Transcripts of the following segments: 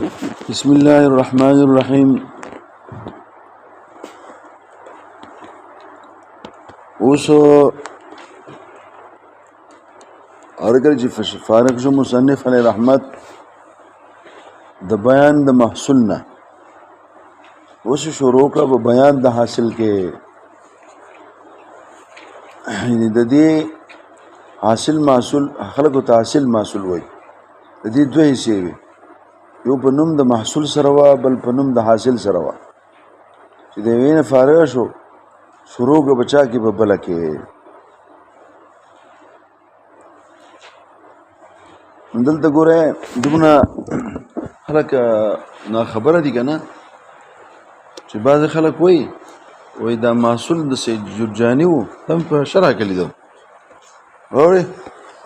بسم الله الرحمن الرحيم. اوسو ارګر چې فارغ شو مصنف علی رحمت د بیان د محصولنا اوس شروع کړه په بیان د حاصل کې یعنی د دې حاصل محصول خلکو ته حاصل محصول وای د دې دوه حصے وي یو په نوم د محصول سره وا بل په نوم د حاصل سره وا چې د وینې فارغ شو شروع کړه بچا کې په بل کې دلته ګوره دغه خلک نا خبره دي کنه چې بعض خلک وای دا محصول د سید جرجانی وو تم په شرح کې لیدو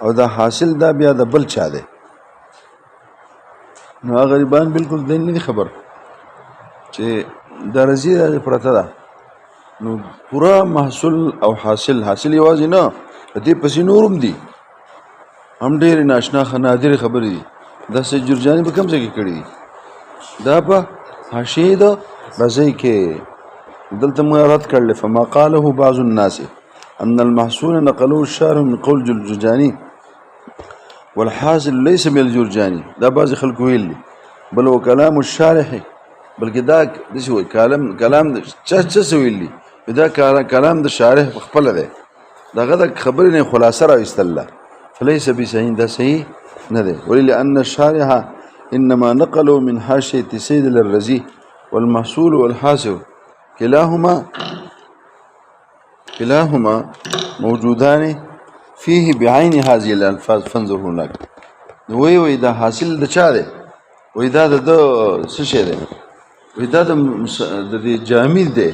او دا حاصل دا بیا د بل چا دی نو غریبان بالکل دین نه خبر چې دا رضی پرته ده نو پورا محصول او حاصل یوازې نه دې پسې نورم دي هم ډېر ناشنا نادر خبرې دي دا سید جرجانی په کوم ځای کې کړي دا په حاشیه د رضی کې دلته مو رد کړل فما قاله بعض الناس ان المحصول نقلوه الشارع من قول الجرجاني والحاصل ليس من الجرجاني دا بعض خلک ویل بل هو كلام الشارح بلکې دا دسی وای کلام چا ویلی دا کلام د شارح خپل دی داغه د خبرې نه خلاصه را استله فليس بصحيح دا صحیح نه دی ولئن الشارح انما نقلوا من حاشيه سيد الرزي والمحصول والحاصل كلاهما موجودان فيه بعين هذه الالفاظ فانظر هناك وی دا حاصل د چا دی وی دا د څه شی دی وی دا د جامد دی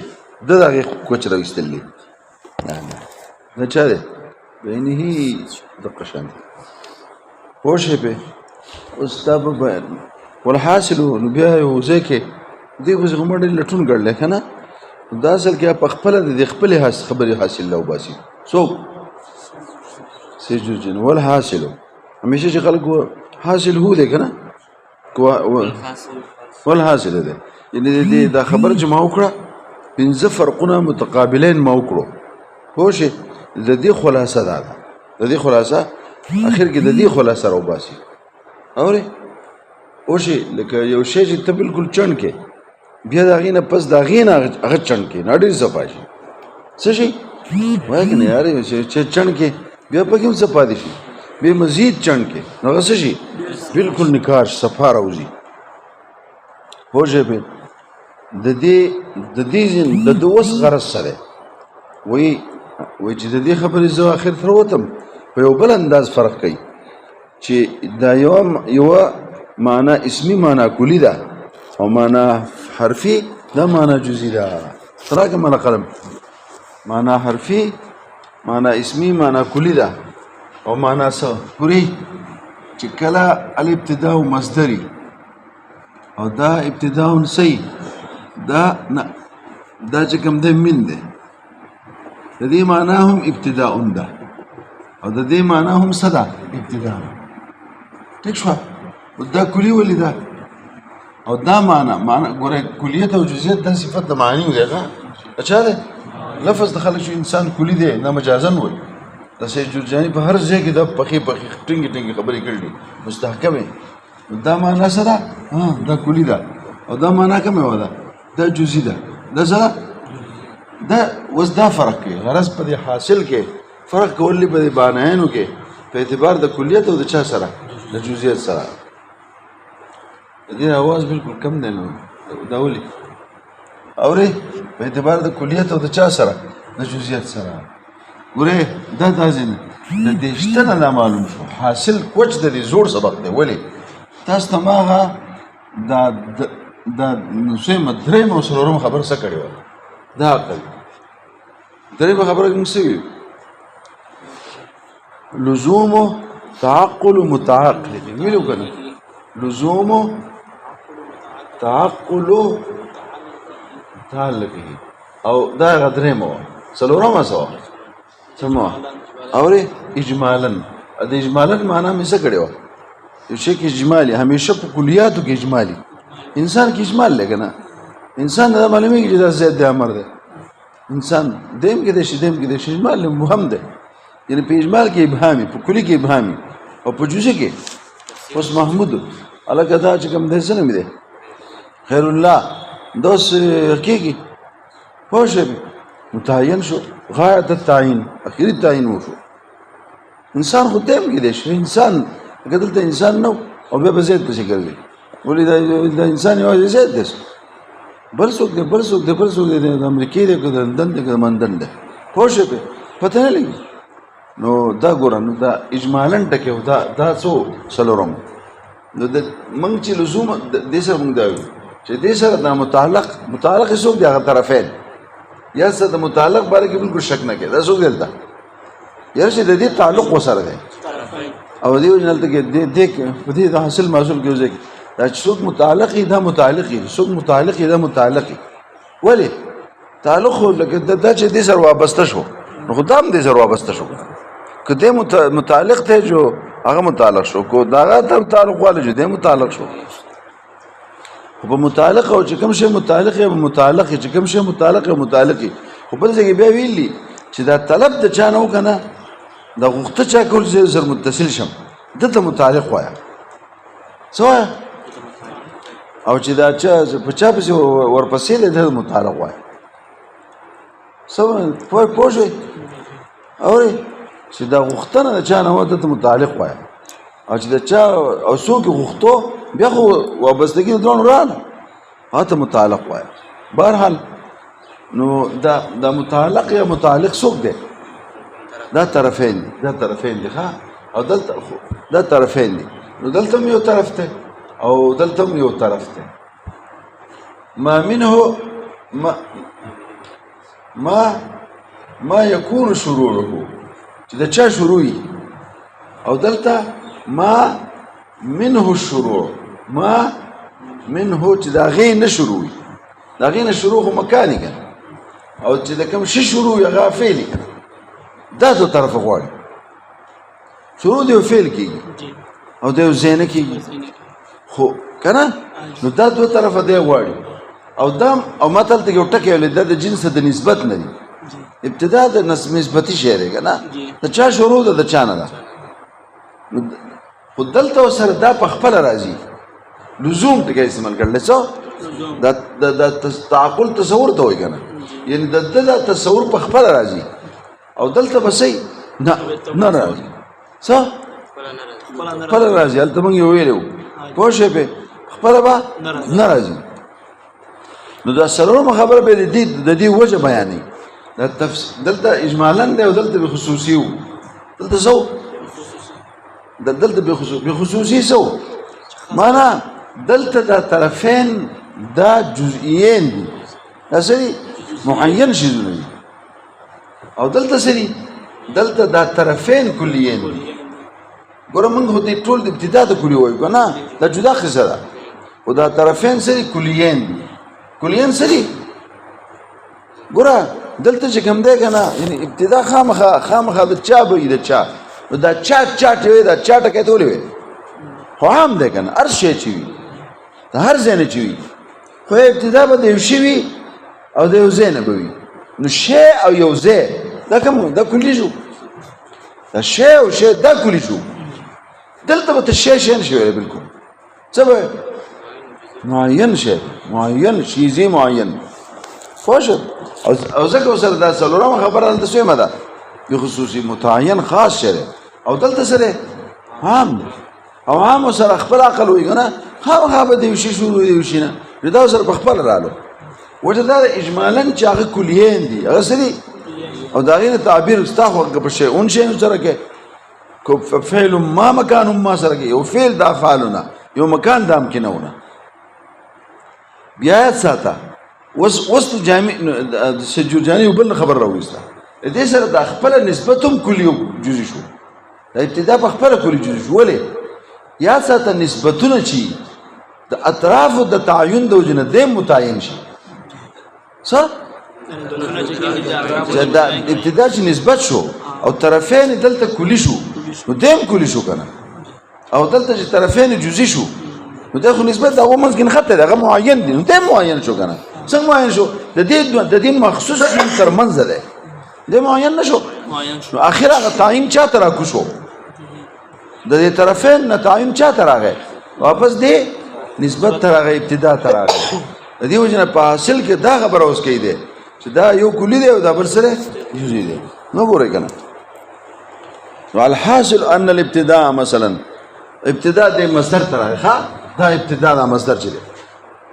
دغه کوچ راوستلی نه چا دی بینه د قشان پوښې په استاد بیان والحاصل نو بیا یو ځکه دی وز غمړ لټون ګړل کنه دا اصل کې په خپل د خپل خبري حاصل لو باسي سو سجوجن والحاصل همیشه چې خلک حاصل هو دی کنه والحاصل دی یعنی دا خبر چې ما وکړه پنځه فرقونه متقابلین ما وکړو پوښې د دې خلاصه ده د دې خلاصه اخر کې د دې خلاصه راو باسي اوري پوښې لکه یو شی چې ته بالکل چن کې بیا دا غینه پس دا غینه هغه چن کې نړۍ صفاشي څه شي وای کنه یار چې چن کې بیا پکې څه پاتې شي به مزید چن کې نو څه شي بالکل نکاش صفا راوځي پوښې په د دې د دوس غرض سره وای چې د دې خبرې زو اخر تر وتم په یو بل انداز فرق کوي چې دا یو معنا اسمی معنا کلی ده او معنا حرفي دا معنا جزئی ده تراکه معنا قلم معنا حرفي معنا اسمی معنا کلی ده او معنا څه پوری چې کله الابتداء مصدری او دا ابتداء سی دا چې کوم د من ده د دې معنا هم ابتداء ده او د دې معنا هم صدا ابتداء ټیک شو دا کلی ولې ده او دا معنا ګوره کلیت او جزئیت د صفت د معنی دی ښه اچھا ده لفظ د خلک شو انسان کلی دی نه مجازن وي د سید جرجانی په هر ځای کې د پخې ټینګ خبرې کړې مستحکمه دا معنا صدا دا کلی ده او دا معنا کومه ودا دا جزئی ده دا صدا دا وس دا فرق کې غرض په حاصل کې فرق کولې په بانایانو کې په اعتبار د کلیت او د چا سره د جزئیت سره دې اواز بالکل کم دی نو دا ولي اوري په اعتبار د کلیت او د چا سره د جزئیت سره ګوره دا تاسو د دې شته نه معلوم شو حاصل کوچ د دې زوړ سبق دی ولي تاسو ته ماغه دا نو سم درې مو سره خبر څه کړی و دا عقل درې خبره کوم څه لزوم تعقل متعقل ویلو کنه لزوم تعقل تعلق او دا غدرې مو څلورم سوا سمو اوري اجمالا د اجمالا معنا مې څه کړو یو شی کې اجمالي همیشه په کلیاتو کې اجمالي انسان کې اجمال لګا نه انسان دا معلومیږي چې دا زید دی امر دی انسان دیم کې د شي دیم کې د شي اجمال مهم دی یعنی په اجمال کې ابهامي په کلی کې ابهامي او په جزء کې اوس محمود الګا دا چې کوم دې سره مې دی خیر الله دوس کېږي پوه متعین شو غایت التعین اخیری تعین وشو انسان خو دیم کې دی شي انسان دلته انسان نو او بیا به زید پسې ګرځي ولې دا انسان یوازې زید دی بل څوک دی د امریکې دی که د لندن دی که د مندن دی پوه شوې پته نه لګي نو دا ګوره نو دا اجمالاً ټکې و دا څو څلورم نو د موږ چې لزوم دې سره موږ دا وایو چې دې سره دا متعلق یې څوک دی هغه طرفین یا څه د متعلق باره کې بالکل شک نه کوي دا څوک دی دلته یاره چې د دې تعلق ورسره دی او دې وجې نه هلته کې په دې د حاصل محصول کې وځي دا چې څوک متعلق وي دا متعلق وي څوک متعلق وي دا متعلق وي ولې تعلق خو لکه دا چې دې سره وابسته شو نو خو دا هم دې سره وابسته شو که دې متعلق دی جو هغه متعلق شو کو دا هغه تعلق والی جو دې متعلق شو خو په متعلق او چې کوم شی متعلق یا متعلق چې کوم شی متعلق یا متعلق خو بل ځای کې بیا ویلي چې دا طلب د چا نه وکنه دا غوښته چا کول چې سره متصل شم دته متعلق وایه څه وایه او چې دا چا په چا پسې ورپسې دی د متعلق وایه څه پوه شوئ اورئ چې دا غوښتنه د چا نه وه دته متعلق وایه او چې د چا او څوک یې غوښتو بیا خو وابستګي د دواړو راغله هغه ته متعلق وایه بهرحال نو دا متعلق یا متعلق څوک دی دا طرفین دي ښه او دلته دا طرفین دي نو دلته هم یو طرف دی او دلته هم یو طرف دی ما منه ما یکون شروعه چې د چا شروعي او دلته ما منه الشروع ما منه چې د هغې نه شروعي د هغې نه شروع خو مکاني که او چې د کوم شي شروع هغه فعلي که دا دو طرفه غواړي شروع د یو فعل کېږي او د یو ځای نه کېږي خو که نه نو دا دو طرفه دی غواړي او دا او ما ته هلته یو ټکی ویلی دا د جنس د نسبت نه دي ابتدا د نسبتي شی دی که نه د چا شروع ده د چا نه ده خو دلته سره دا په خپله راځي لزوم ټکی استعمال کړلی څه د تعقل تصور ته وایي که نه یعنې د ده دا تصور په خپله راځي او دلته به صحیح نه راځي څه خپله راځي هلته موږ یې ویلی وو پوه شوې پې خپله به نه راځي نو دا څلورمه خبره به د دې وجه بیانوي دلته اجمالا دی او دلته بخصوصي و دلته څه و دلته بخصوصي څه و معنا دلته دا طرفین دا جزئیین دي دا څه دي معین شیزونه دي او دلته څه دي دلته دا طرفین کلیین دي ګوره موږ خو دې ټول د ابتدا ته کلي وایو که نه دا جدا قصه ده خو دا طرفین څه دي کلیین دي کلیین څه دي ګوره دلته چې کوم دی که نه یعنې ابتدا خامخا د چا به وي د چا نو دا چا چې وي دا چا ټکی ته ولې وی خو عام دی که نه هر شی چې وي د هر ځای نه چې وي خو ابتدا به د یو شي وي او د یو ځای نه به وي نو شی او یو ځای دا کوم دا کلي شو دا شی او شی دا کلي شو دلته به ته شی نه شي ویلی بلکل څه به معین شی معین شیزي معین پوه شو او ځکه ورسره دا څلورمه خبره دلته سویمه ده بخصوصي متعین خاص شی دی او دلته سره عام دی او عام سره خپل عقل وایي که نه خامخا به د یو شي شروع د یو شي نه نو دا سره په خپله رالو وجه دا ده اجمالا چې هغه کلیین دي هغه څه دي او د هغې نه تعبیر ستا خو که په شیون شیانو سره کې که فعل ما مکان ما سره کې یو فعل د افعالونه یو مکان د امکنهونه بیا یاد ساته اوس جرجاني یو بل خبر راوایسته دې سره د خپله نسبت هم کلي جزي شو د ابتدا په خپله کلي جزي شو ولې یاد ساته نسبتونه چې د اطرافو د تعین د وجې نه دی متعین شي څه دا ابتدا چې نسبت شو او طرفین دلته کلي شو نو دی هم کلي شو که نه او دلته چې طرفین جزي شو نو دا خو نسبت د هغو منځ کې نښتی دی هغه معین دی نو دی معین شو که نه څنګه معین شو د دې مخصوص ژوند تر منځه دی دی معین نه شو نو آخر هغه تعین چا ته راکو شو د دې طرفین نه تعین چا ته راغی واپس دی نسبت ته راغی ابتدا ته راغی د دې وجې نه په حاصل کې دا خبره اوس کوي دی چې دا یو کلي دی او دا بل سره جزئی دی نو ګورئ که نه نو الحاصل ان الابتداء مثلا ابتداء دی مصدر ته راغی ښه دا ابتداء دا مصدر چې دی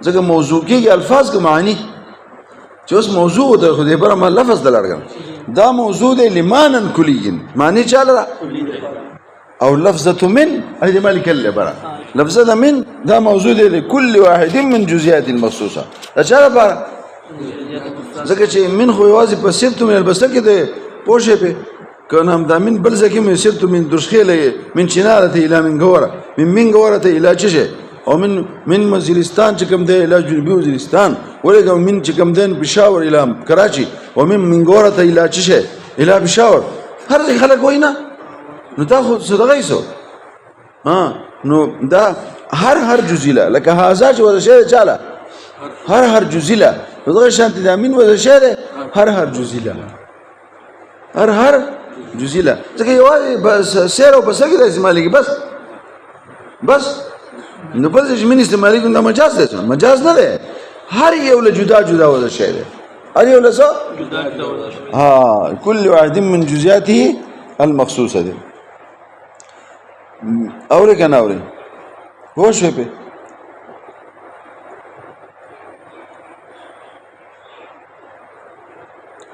ځکه موضوع کېږي الفاظ که معنی چې اوس موضوع ته خو دې بره ما لفظ ته لاړ دا موضوع دی لمانا کلي معنی چا لره او لفظة من هذه مالك اللي برا لفظة من ده موجود لكل واحد من جزئيات المخصوصة اشاره برا ځکه چې من خو یوازې په سرت من البسته کې ده پوښې په کنه هم دا من بل ځکه من سرت من درشخيله من چناره الى من غوره من غوره الى چشه او من وزیرستان چې کوم ده الى جنوبي وزیرستان ولګو من چې کوم ده پېښور الى کراچي او من غوره الى چشه الى پېښور هر ځای خلک وایي نو دا خو صدقه ایسو نو دا هر جزیله لکه هازا چې وضع شده چاله هر جزیله نو دغه شانتی دا مین وضع شده هر جزیله هر جزیله ځکه یوازې بس سیر او بسر کې دا استعمالی کی بس نو پس چې مین استعمالی کی دا مجاز دی مجاز نه دی هر یو له جدا وضع شده هر یو له څه کل واحد من جزئیاته المخصوصه دی اوري کنه اوري پوه شوې په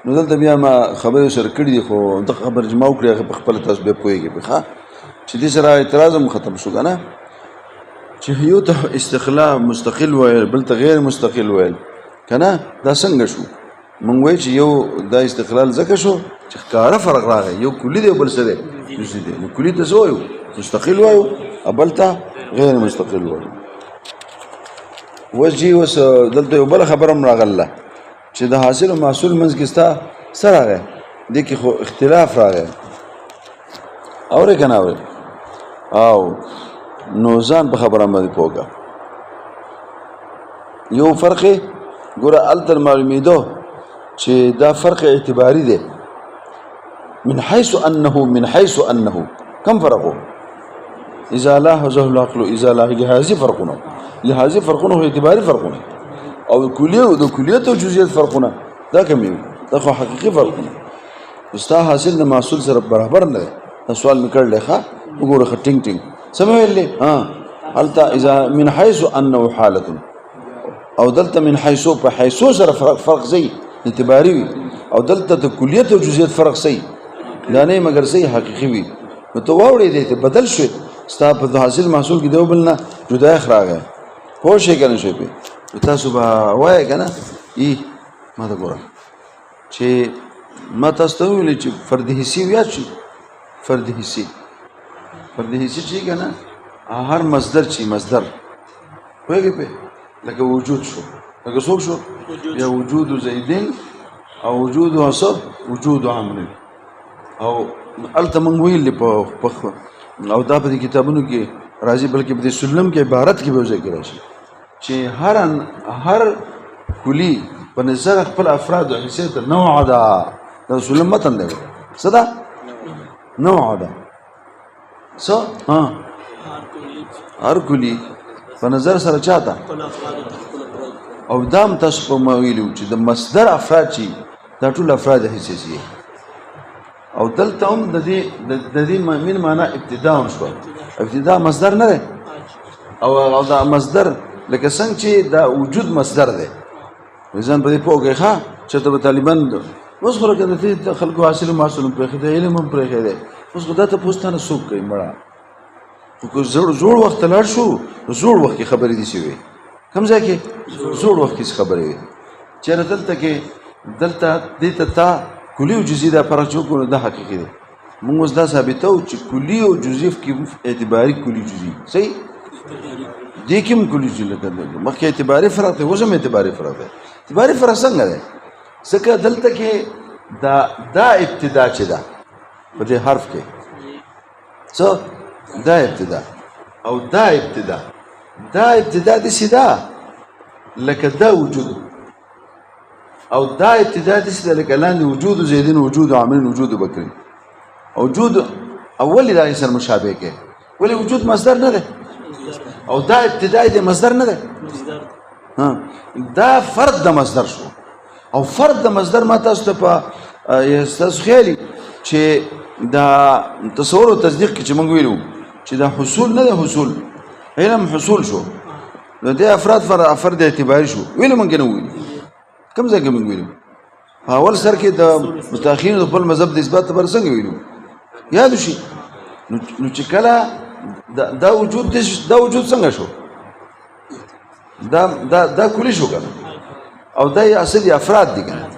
نو دلته بیا ما خبرې سره کړې دي خو د خبر جمع وکړې په خپل تاسو به پوهیږئ په ښه چې دې سره اعتراض هم ختم شو کنه چې یو ته استقلال مستقل ویل بل ته غیر مستقل ویل کنه دا څنګه شو مونږ وایو چې یو دا استقلال ځکه شو چې ښکاره فرق راغی یو کلی دی بل څه دی جزئی دی نو کلی ته څه وایو مستقل وایو بل ته غیر مستقل وایو وجي وس دلته یو بل خبره هم راغله چې د حاصل او محصول منځ کې ستا څه راغی دې کې خو اختلاف راغی اورې که نه اورې او نو ځان په خبره باندې پوهه یو فرق یې ګوره هلته معلومېدو چې دا فرق اعتباري دی من حيث انه كم فرقه اذا لاحظه العقل اذا لا لهذه فرقونه لهذه فرقونه اعتباري فرقونه او کلیت او جزئیات فرقونه دا کوم دا خو حقيقي فرقونه استا حاصل نه محصول سره برابر نه دا سوال میکړل ښه وګوره ټینګ سمویلې هلته اذا من حيث انه حاله او دلته من حيث په حيث سره فرق زي اعتباري وي او دلته د کلیت او جزئیات فرق صحیح دا نه مگر صحیح حقيقي وي نو ته واوړې دې ته بدل شوې ستا په حاصل محصول کې دیو بل نه جدا اخراغه پوه شي کنه شي په تاسو به وایي کنه ما ته ګوره چې ما تاسو ته ویل چې فرد حصي ویا شي فرد حصي چې کنه هر مصدر چې مصدر وایي په لکه وجود شو لکه څوک شو یا وجود زیدین او وجود اصل وجود عامل او الته مونږ ویل په او دا په کتابونو کې راځي بلکې په سلم کې عبارت کې به ذکر راشي چې هر کلی په نظر خپل افراد او حیثیت نوع دا سلم متن دی صدا نوع ده هر کلی په نظر سره چاته او دام تاسو په ویلو چې د مصدر افراد چې دا ټول افراد حیثیت او دلته هم د دې من معنا ابتداء شو ابتداء مصدر نه ده او دا مصدر لکه څنګه چې دا وجود مصدر ده ځان په دې پوهه ښه چې ته طالبان اوس خو راځي د خلکو حاصل محصول په خدای علم هم پرې خېده اوس خدای ته پوښتنه سوق کوي مړه کو زوړ وخت لاړ شو زوړ وخت خبرې دي شي کوم ځای کې زوړ وخت کې خبرې وي چې دلته کې دلته دې ته کلی او جزئی دا فرق چوکو دا حقیقي دی موږ اوس دا ثابتو چې کلی او جزئی کې اعتباري کلی جزئی صحیح دې کوم کلی جزئی لکه مخکې اعتباري فرق دی اوس هم اعتباري فرق دی اعتباري فرق څنګه دی ځکه دلته کې دا ابتدا چې ده په دې حرف کې څه دا ابتدا او دا ابتدا دا ابتدا داسې ده لکه دا وجود او دا ابتدا داسې ده لکه لاندې وجود زیدین وجود عاملین وجود بکرین وجود اول دا سره مشابه کې ولې وجود مصدر نه ده او دا ابتداء د مصدر نه ده دا فرد د مصدر شو او فرد د مصدر ما تاسو ته په تاسو خیالي چې دا تصور او تصدیق کې چې موږ ویلو چې دا حصول نه ده حصول علم حصول شو نو د فرد اعتباري شو ویلو موږ نه ویلو کوم ځای کې موږ ویلو اول سر کې د متأخرین د خپل مذهب د اثبات لپاره څنګه ویلو یاد شي نو چې کله دا وجود څنګه شو دا کلی شو کنه او دا اصلي افراد دي کنه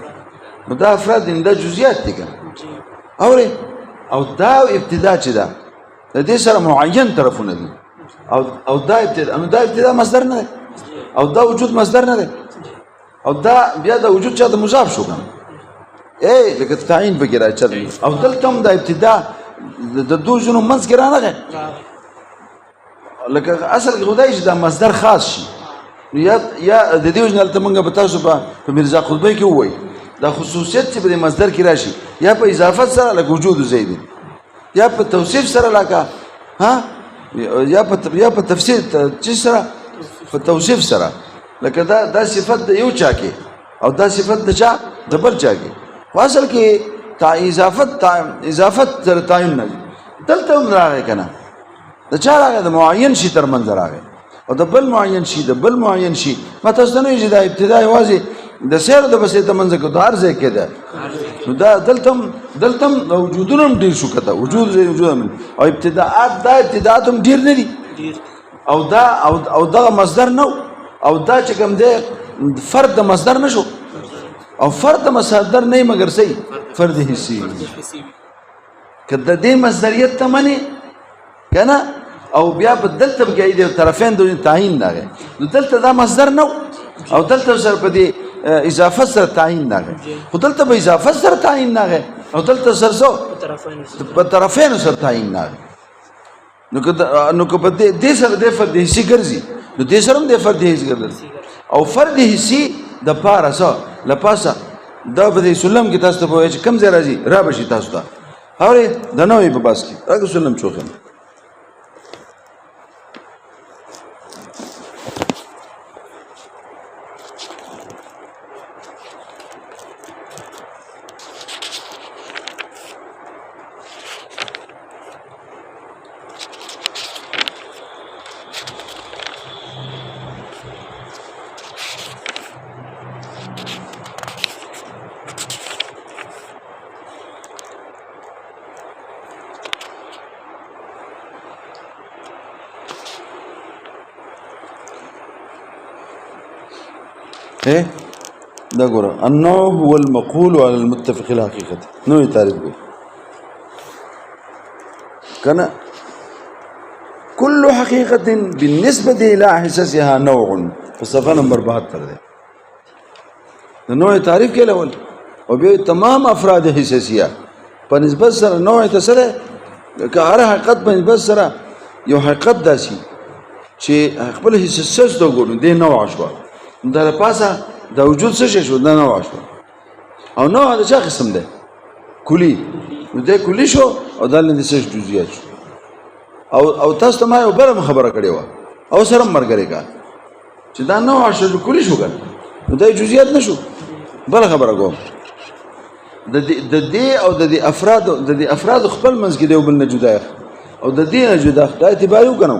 نو دا افراد دي دا جزئیات دي کنه او دا ابتدا چې ده د دې سره معین طرفونه دي او دا ابتدا مصدر نه ده او دا وجود مصدر نه ده او دا بیا دا وجود چا د مضاف شو کنه لکه تعین پکې راځي او دلته هم دا ابتدا د دوه جنو منځ کې رانغی لکه اصل کې خدای چې دا مصدر خاص شي یا د دې وجه هلته موږ به تاسو په مرزا قطبی کې ووایي دا خصوصیت چې په دې مصدر کې راشي یا په اضافت سره لکه وجود زیدین یا په توصیف سره لکه یا په تفسیر چې سره په توصیف سره لکه دا صفت د یو چا کې او دا صفت د چا د بل چا کې خو اصل کې اضافت سره تعین نه دلته هم راغی که نه د چا راغی د معین شي تر منځ راغی او د بل معین شي ما تاسو ته نه وایي چې دا ابتدا یوازې د سیر د بسې د منځ کې د هر ځای کې ده نو دا دلته هم وجودونه هم ډېر شو کته وجود هم او ابتداءات هم ډېر نه دي او دغه مصدر نه او دا چې کوم دی فرد د مصدر نه شو او فرد د مصدر نه مګر صحیح فرد حسي که د دې مصدریت ته منې که نه او بیا په دلته به د طرفین د تعین راغی نو دلته دا مصدر نه او دلته سره په دې اضافت سره تعین راغی خو دلته به اضافت سره تعین راغی او دلته سره په طرفینو سره تعین راغی نو که په دې سره د فرد حسي ګرځي نو دې سره هم د فرد حسي ګرځي او فرد حسي د پاره څه لپاسه دا په دې سلم کې تاسو ته وایي چې کوم ځای راځي را بشي تاسو ته اورې د نوې په باس کې راګه سلم چوخم دا ګوره النوع هو المقول على المتفق الحقيقة نوعي تعريف ګوره کنه كل حقيقة بالنسبة إلى حساسها نوع په صفحه نمبر 72 ده د نوع تعریف کې الاول او بیا تمام افراد حساسیه په نسبت سره نوع ته سره که هر حقیقت په نسبت سره یو حقیقت داسي چې خپل حساسیت د ګورو د نوع شو د پاسه دا وجود څه شو دا نوع شو او نوع د چا قسم ده کلی نو د کلی شو او د لنډ څه جزئیات شو او تاسو ته ما یو بل خبره کړې و او سره مرګري کا چې دا نوع شو کلی شو ګل نو د جزئیات نشو بل خبره کوم د دې او د افراد خپل منځ کې دی بل نه جدا او د دې نه جدا د اعتبار وکړو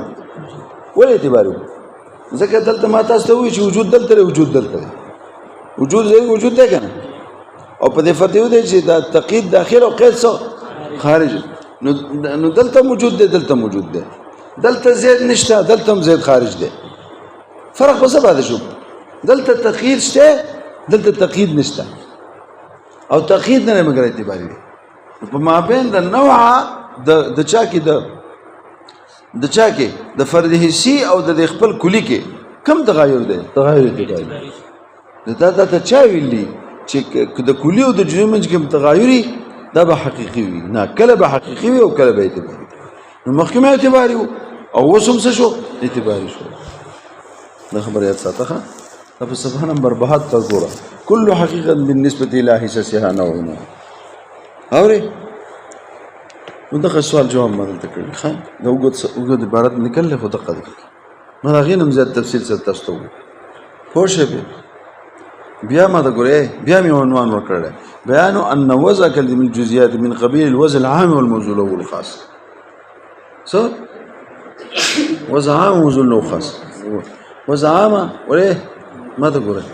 ولې اعتبار ځکه دلته ما تاسو ته وایي چې وجود دلته وجود دلته وجود دی کنه او په دې فرضیو دی چې دا تقید داخل او قید څو خارج نو دلته موجود دی دلته زید نشته دلته هم زید خارج دی فرق به څه پاتې شو دلته تقید شته دلته تقید نشته او تقید نه مګر اعتباري دی په مابین د نوع د چا کې د فرد حسي او د خپل کلی کې کم تغایر دی تغایر اعتباري دا ته چا ویلي چې د کلی او د جزئی منځ کې تغایري دا به حقیقي وي نه کله به حقیقي وي او کله به اعتباري نو مخکې اعتباري او اوس هم څه شو اعتباري شو دا خبر یاد ساته ښه دا په صفحه نمبر 72 ګوره كل حقیقت بالنسبة الى حصصها نوعونه اورې نو دغه سوال جواب ما دلته کړی ښه دا اوږد عبارت نکل خو دقه ده ما هغې نه هم زیات تفصیل سره تاسو ته وګورو پوه شوې بیا ما ته ګورې بیا مې عنوان ورکړی بیان ان وضع کلمه الجزئیات من قبیل الوضع العام والموضوع له الخاص څه وضع عام وموضوع له خاص وضع عامه ولې ما ته ګورې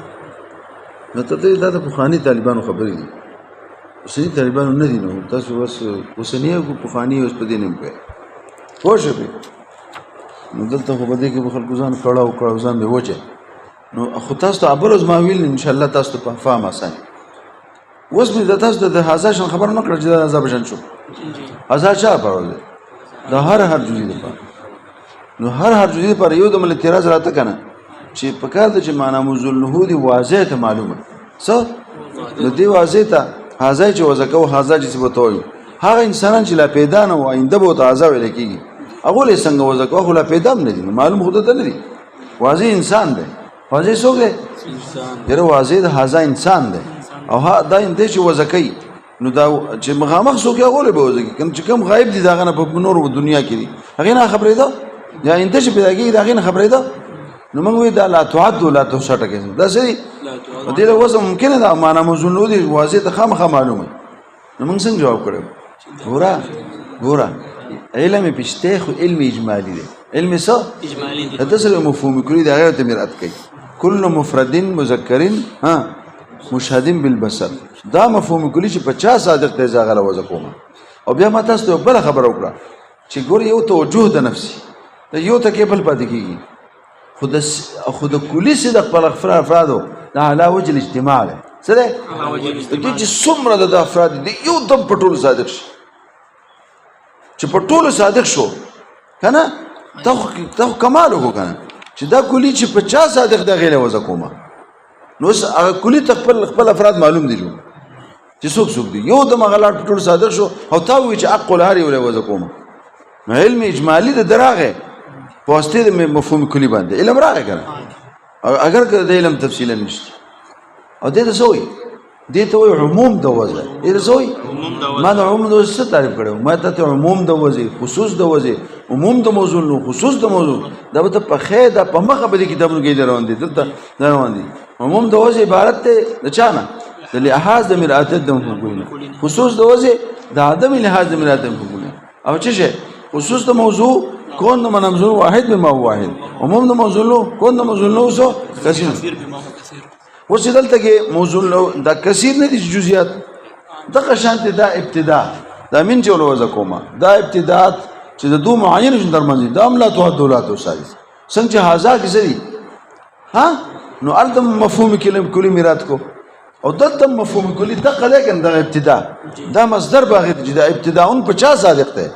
نو ته دا د پخواني طالبانو خبرې دي اوسني طالبانو نه دي نو تاسو بس اوسني او پخواني اوس په دې نه پوهې پوه شوې نو دلته خو به دې کې به خلکو ځان کړه ځان به وچه نو خو تاسو ته ابروز ما ویل ان شاء الله تاسو ته په فهم اسانه اوس مې د تاسو د هزار شن خبر نه کړ چې دا هزار بشن شو هزار چا پرول دا هر جزئی ده نو هر جزئی پر یو د مل اعتراض راته کنه چې په کار د چې معنا موزل نه دی واضح ته معلومه څه د دې واضح ته هزار چې وزکو هزار چې بتوي هغه انسانان چې لا پیدا نه و آینده به تازه ویل کیږي هغه له څنګه وزکو خو لا پیدا نه دي معلوم خود ته نه دي واضح انسان دی واضح څوک دی انسان واضح د هزار انسان دی او ها دا انده چې وزکای نو دا چې مخامخ څوک هغه له به وزکای چې کوم غایب دي داغه په نور دنیا کې دي هغه نه خبرې ده یا انده چې پیدا کیږي داغه نه خبرې ده نو موږ وی دا لا تعد ولا تحصى ټکه دا سړي دې له وسه ممکن ده معنا موزون دي واضح ته خامخا معلومه نو موږ څنګه جواب کړو ګورا علم پښته خو علم اجمالی دی علم څه اجمالی دی دا سره مفهوم کړی دا غیر تمرات کوي كل مفرد مذکر ها مشهد بالبصر دا مفهوم کلی چې 50 صادق ته ځاغله وځه کوم او بیا ما تاسو ته بل خبر وکړه چې ګور یو توجه د نفسي دا یو ته کې بل پاتې کیږي خود کلی صدق په افرادو دا علا وجه الاجتماع ده سره دې چې څومره د افراد دي یو دم پټول صادق شي چې پټول صادق شو کنه ته کمال وکړه چې دا کلی چې 50 صادق د غیله وځه کومه نو هغه کلی خپل افراد معلوم دي چې څوک دي یو د مغلات ټول صادق شو او تا وی چې عقل هاري ولا وځه کومه نو علم اجمالی د دراغه پوسټي د مفهوم کلی باندې علم راغی کنه اگر که د علم تفصیل نشته او دې ته سوې دې ته عموم د وځه دې ته سوې ما د عموم د وځه تعریف کړو ما ته عموم د وځه خصوص د وځه عموم د موضوع نو خصوص د موضوع دا به په خیده په مخه به کتابونو کې روان دي دلته روان دي عموم د وځه عبارت ته د چانه د لحاظ د مراتب د مفهومونه خصوص د وځه د عدم لحاظ د مراتب مفهومونه او چې خصوص د موضوع کون د منظور واحد بما هو واحد عموم د موضوع له کون د موضوع له سو کثیر وڅ دلته کې موضوع د کثیر نه دي جزئیات د قشانت دا ابتداء دا من چې ولوځه کومه دا ابتداءات چې د دوه معین شون درمنځي دا عمله توحدولات او سادس څنګه چې هاذا کې سړي ها نو التم مفهوم کلی میرات کو او دلته مفهوم کلی دغه لیکن د ابتداء دا مصدر باغ چې د ابتداءون 50 صادق ده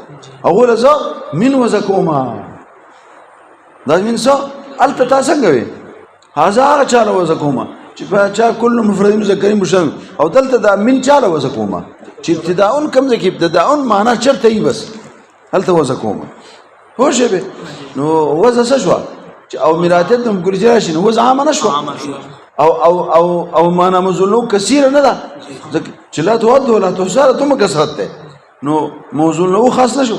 هغه لزه من وزکوما دا من څه الته تاسو څنګه وي هاذا چاله وزکوما چې په چا کل مفرد مذکر مشترک او دلته دا من چاله وزکوما چې ابتداءون کم ځکه ابتداءون معنا چرته ای بس هلته وزکوما هو شی نو وزه شو او مراتب د ګرځي شي نو وزه عام نه شو او معنا مزلو کثیر نه ده چې لا تود ولا تحصر ته کثرت ده نو موضوع له خاص نشو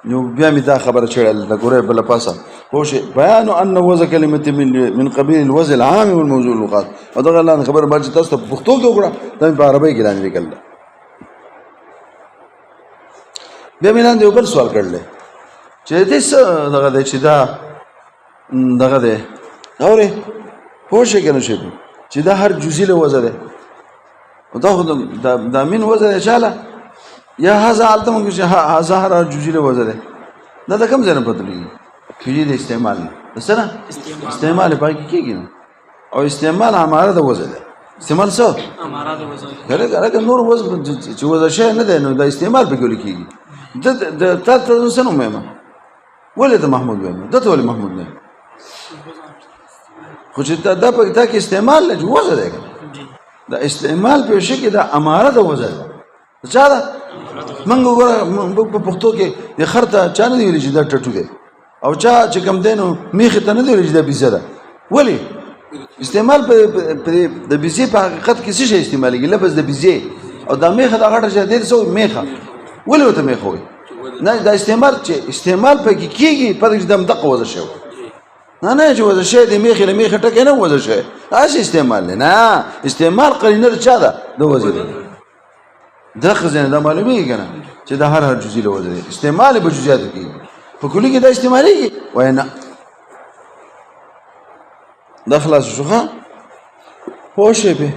نو بیا می دا خبره چړل د ګوره بل پاسه هو شي بیان ان وزن کلمه من قبيل الوزن العام والموضوع اللغات او دا الله خبر باندې تاسو په پښتو کې وګړه دا په عربی کې لاندې لیکل بیا مې لاندې بل سوال کړل چې دې څه دغه دې چې دغه دې اورې هو شي کنه شي چې دا هر جزئی له وزن ده او دا من وزن چاله یا هاذا علتم چې هاذا هر جزئی له وزن ده دا کوم ځای نه پتلې کیږي د استعمال سره استعمال پای کېږي او استعمال اماره د وزن ده استعمال څه اماره د وزن هرګه نور وزن چې وزن شي نه ده نو د استعمال په کې کېږي د تاسو سره مېما ولې د محمود وېما د ته ولې محمود نه خو چې دا په تا کې استعمال لږ وزن ده دا استعمال په شي کې د اماره د وزن چا دا منګو ګره په پښتو کې د خرته چا نه دی ویل چې دا ټټو دی او چا چې کم دینو میخ ته نه دی ویل چې دا بيزه ده ولې استعمال د بیزې په حقیقت کې څه شی استعمالېږي لفظ د بیزې او دا میخه د غټه شی ډېر څه میخه ولې ورته میخه وایي نه دا استعمال چې استعمال پکې کېږي پدې چې دم دقه وضع شوی نه چې وضع شوی د میخې له میخې ټکی نه وضع شوی داسې استعمال دی نه استعمال قرینه د چا ده د وضع دی دغه ځای دا معلومیږي که نه چې دا هر جزئي له وضع دی استعمال یې په جزئیاتو کېږي په کلي کې دا استعمالېږي وایي نه دا خلاص شو ښه پوه شوې پې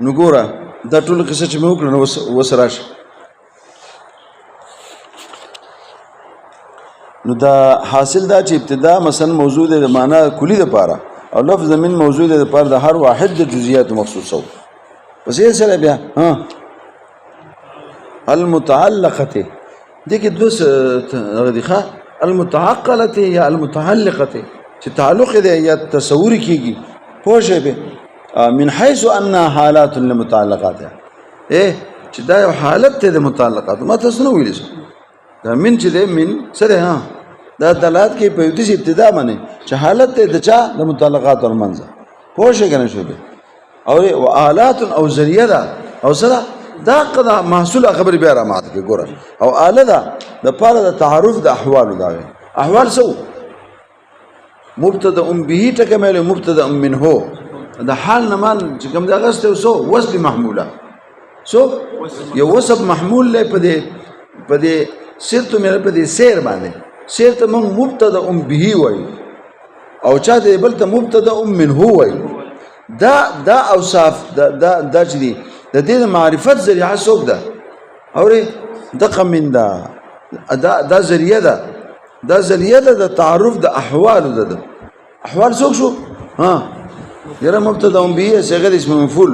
نو ګوره دا ټوله قصه چې مې وکړه نو اوس راشه نو دا حاصل دا چې ابتدا مثلا موضوع دی د معنا کلي دپاره او لفظ من موضوع دی دپاره د هر واحد د جزئیاتو مخصوصه و پس یې سره بیا المتعلقه دې کې دوه هغه دي ښه المتعقله یا المتعلقه چې تعلق دی یا تصور کېږي پوه شوې پې من حيث انها حالات لمتعلقات چې دا یو حالت دی د متعلقات ما تاسو نه ویلی دا من چې دی من سره دا دلالت کوي په یو داسې ابتدا باندې چې حالت دی د چا د متعلقات ترمنځ پوه شوې که نه شوې پې او آلات او ذریعه ده او سره دا قضا محصول خبرې بیا رامات کې ګوره او آله ده د پاره د تعارف د احوالو دا احوال څه مبتدا به ټکه مې مبتدا منه د حال نه مان چې کوم دا غسته وسو وصف محموله سو یو وصف محمول له پدې سیر ته مې پدې سیر باندې سیر ته موږ مبتدا به وای او چا دې بل ته مبتدا منه وای دا اوصاف دا چې دي د دې معرفت ذریعہ څوک ده اورې دقه من دا ذریعہ ده دا ذریعہ ده د تعارف د احوال ده احوال څوک شو یره مبتدا به صيغه اسم مفعول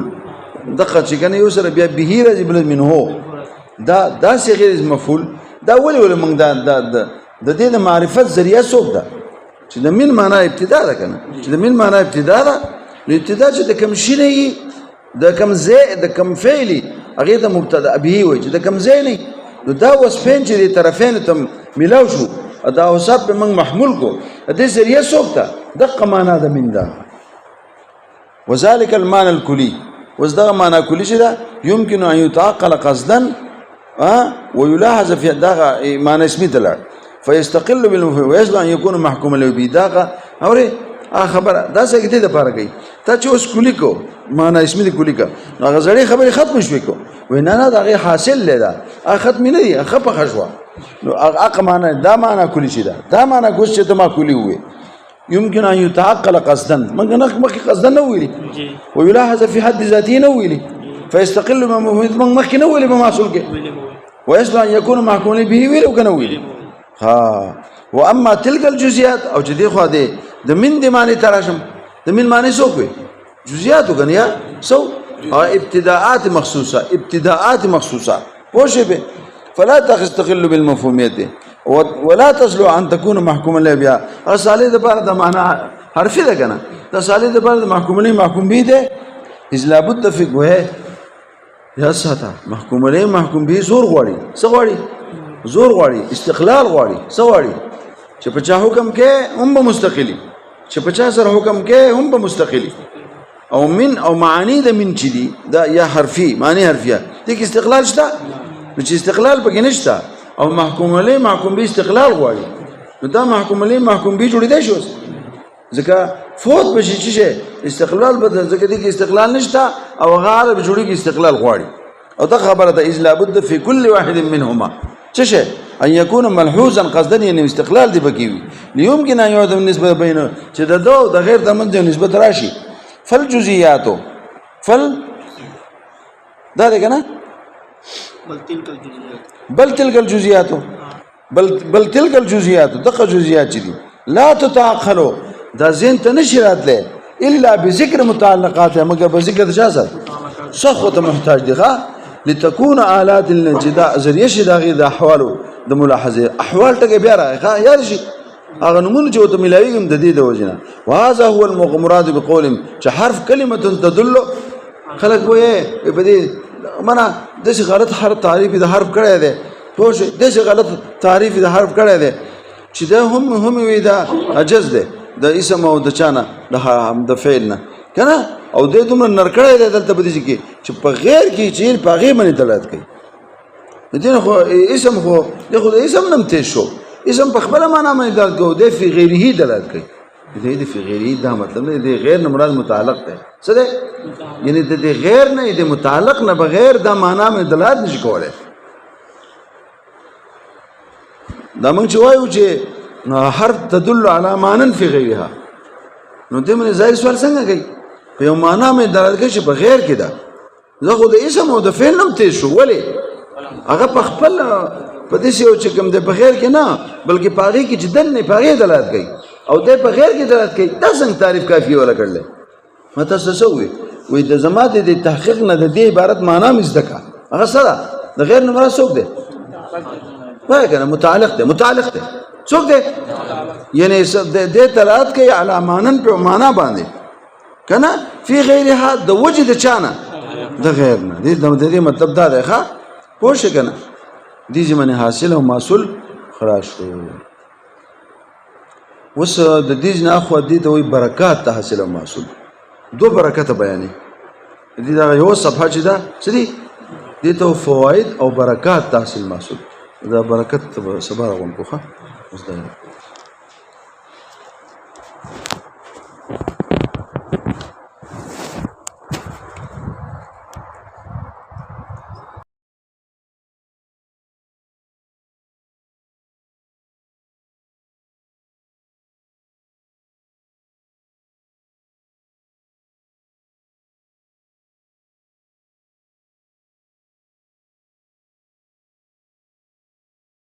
دقه چې کنه یو سره بیا به راځي بل منه دا صيغه اسم مفعول دا ولې موږ د دې معرفت ذریعہ څوک ده چې د من معنا ابتدا ده کنه چې د من معنا ابتدا ده نو ابتدا چې د کوم شی نه د کوم ځای د کوم فعلی هغه ته مبتدا به وي چې د کوم ځای نه نو دا وصفین چې د طرفین ته ملاو شو دا اوصاف په موږ محمول کو د ذریعہ څوک ته دغه معنا ده من ده وذلك المعنى الكلي وذا معنى كلي شدا يمكن ان يتعقل قصدا ويلاحظ في دغه معنى اسمي دلال فيستقل بالمفهوم ويصلح ان يكون محكوما له بدغه اوري خبره دا څه کېده لپاره کوي ته چې اوس کلی کو معنی اسمي دی کلی کا هغه ځړې خبره ختم شوې کو وای نه دا حاصل لیدا ختم نه دی خپه خشوا نو هغه معنی دا معنی کلی شي دا معنی ګوش چې ما کلی وي يمكن ان يتعقل قصدا مخکې قصدا نه ویلي ويلاحظ في حد ذاته نه ویلي فيستقل بمفهوم مخکې نه ویلي په محصول کې ويصلح ان يكون محكوما به ویلي او کنه ویلي واما تلك الجزئيات او چې دی خو دی د من د معنی تراشم د من معنی څوک وي جزئیات وګنیا سو ابتداءات مخصوصه پوښې به فلا تستقل بالمفهوميات ولا تصلو ان تكون محكوما له بها اصالي د بار د معنا حرفي ده کنه د اصالي د بار د محکوم له محکوم به ده اذ لابد في وه یا ساته محکوم له محکوم به زور غواړي زور غواړي استقلال غواړي غواړي چې په چا حکم کې هم به مستقلی چې په چا سره حکم کې هم به مستقلی او من او معانی د من چې دي دا یا حرفي معنی حرفیه دي کې استقلال شته چې استقلال پکې نشته او محکوم علی محکوم به استقلال غواړي نو دا محکوم علی محکوم به جوړی دی شو ځکه فوت بشي چې استقلال بدل ځکه دي کې استقلال نشته او غاړه به جوړي کې استقلال غواړي او دا خبره ده اذ لابد في كل واحد منهما څه ان يكون ملحوظا قصدا يعني استقلال دی بکیوي ليمكن ان يعد النسبه بين چې د دو د غیر ترمنځ نسبت راشي فالجزئيات دا ده کنه بل تلك الجزئيات دغه جزئيات دي لا تتعقلوا دا زين ته نشرات له الا بذكر متعلقات مگر بذكر اجازه صخوت محتاج دي لتكون آلات الانجداء ذریعہ شي دغه د احوالو د ملاحظه احوال ټکي بیا راغی یار شي هغه نمونه چې ته ملاویږم د دې د وجنه وهذا هو المراد بقولهم چې حرف کلمه تدل خلق وې په دې معنا د څه غلط حرف تعریف د حرف کړی دی پوه شئ د څه غلط تعریف د حرف کړی دی چې دا هم وی دا عجز دی د اسم او د چانه د فعل نه کنه او دې دومره نرکړی دی دلته په دې کې چې په غیر کې چې په هغې باندې دلالت کوي دې خو اسم خو د خو د اسم نم تېز شو اسم په خپله معنا باندې دلالت کوي دی فی غیره دلالت کوي دې فی غیره دا مطلب نه دی غیر نه مراد متعلق دی څه دی یعنی د دې غیر نه د متعلق نه بغیر دا معنا باندې دلالت نشي کولی دا موږ چې وایو چې حرف تدل علی معنی فی غیرها نو دې باندې ظاهر سوال څنګه کوي په یو معنا باندې دلالت کوي چې په غیر کې ده زه خو د اسم او د فعل نم تېز شو ولې هغه په خپل په داسې یو چې کوم دی په غیر کې نه بلکې په هغې کې چې دن نه په هغې دلالت کوي او دی په غیر کې دلالت کوي دا څنګه تعریف کافي ولا کړلی ما تاسو څه وایي د زما د تحقیق نه د دې عبارت معنا مې زده کړه هغه څه ده د غیر نه مراد څوک دی وایه که نه متعلق دی څوک دی یعنی دې دلالت کوي علی معنن په معنا باندې که نه فی غیرها د وجې د چا نه د غیر نه د دې مطلب دا دی ښه پوه شئ که نه دې ژبه حاصل او محصول خلاص شو اوس د دې نه اخوا دې ته وایي برکات ته حاصل او محصول دو برکته بیانې دې دغه یوه صفحه چې ده څه دي دې ته فواید او برکات ته حاصل محصول دا برکت سبا راغونکو ښه اوس دا